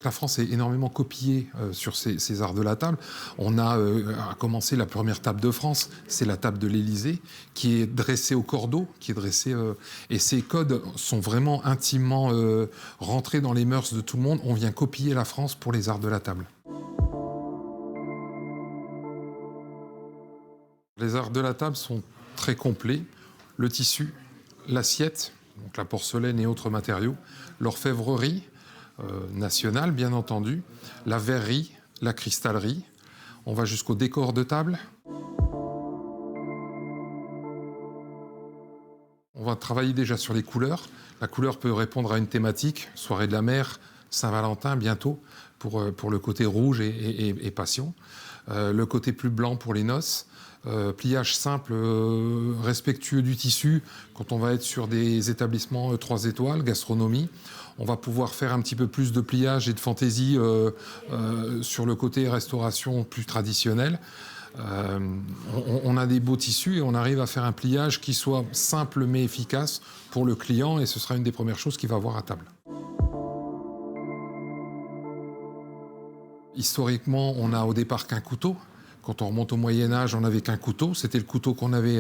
La France est énormément copiée sur ces arts de la table. On a commencé la première table de France, c'est la table de l'Élysée, qui est dressée au cordeau, qui est dressée, et ces codes sont vraiment intimement rentrés dans les mœurs de tout le monde. On vient copier la France pour les arts de la table. Les arts de la table sont très complets. Le tissu, l'assiette, donc la porcelaine et autres matériaux, l'orfèvrerie nationale, bien entendu, la verrerie, la cristallerie. On va jusqu'au décor de table. On va travailler déjà sur les couleurs. La couleur peut répondre à une thématique, soirée de la mer, Saint-Valentin bientôt, pour le côté rouge et passion. Le côté plus blanc pour les noces. Pliage simple, respectueux du tissu. Quand on va être sur des établissements 3 étoiles, gastronomie, on va pouvoir faire un petit peu plus de pliage et de fantaisie sur le côté restauration plus traditionnel. On a des beaux tissus et on arrive à faire un pliage qui soit simple mais efficace pour le client, et ce sera une des premières choses qu'il va avoir à table. Historiquement, on a au départ qu'un couteau. Quand on remonte au Moyen-Âge, on n'avait qu'un couteau. C'était le couteau qu'on avait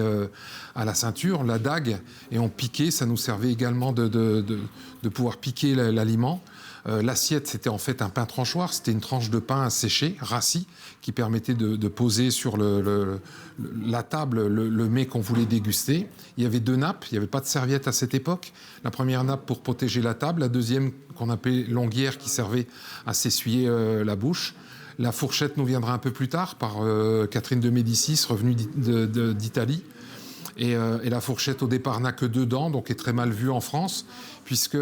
à la ceinture, la dague, et on piquait. Ça nous servait également de pouvoir piquer l'aliment. L'assiette, c'était en fait un pain tranchoir. C'était une tranche de pain séché, rassis, qui permettait de poser sur la table le mets qu'on voulait déguster. Il y avait 2 nappes. Il n'y avait pas de serviette à cette époque. La première nappe pour protéger la table. La deuxième, qu'on appelait longuière, qui servait à s'essuyer la bouche. La fourchette nous viendra un peu plus tard par Catherine de Médicis, revenue d'Italie. Et la fourchette, au départ, n'a que 2 dents, donc est très mal vue en France, puisque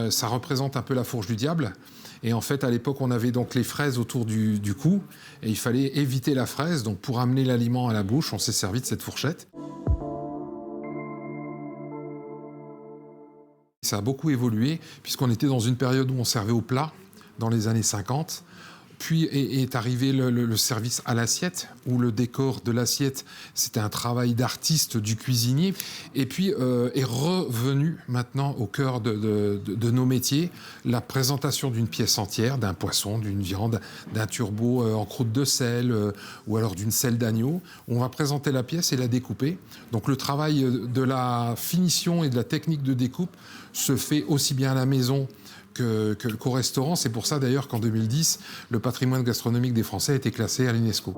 ça représente un peu la fourche du diable. Et en fait, à l'époque, on avait donc les fraises autour du cou, et il fallait éviter la fraise. Donc pour amener l'aliment à la bouche, on s'est servi de cette fourchette. Ça a beaucoup évolué, puisqu'on était dans une période où on servait au plat, dans les années 50. Puis est arrivé le service à l'assiette, où le décor de l'assiette, c'était un travail d'artiste du cuisinier. Et puis est revenu maintenant au cœur de nos métiers, la présentation d'une pièce entière, d'un poisson, d'une viande, d'un turbot en croûte de sel, ou alors d'une selle d'agneau. On va présenter la pièce et la découper. Donc le travail de la finition et de la technique de découpe se fait aussi bien à la maison qu'au restaurant. C'est pour ça d'ailleurs qu'en 2010, le patrimoine gastronomique des Français a été classé à l'UNESCO.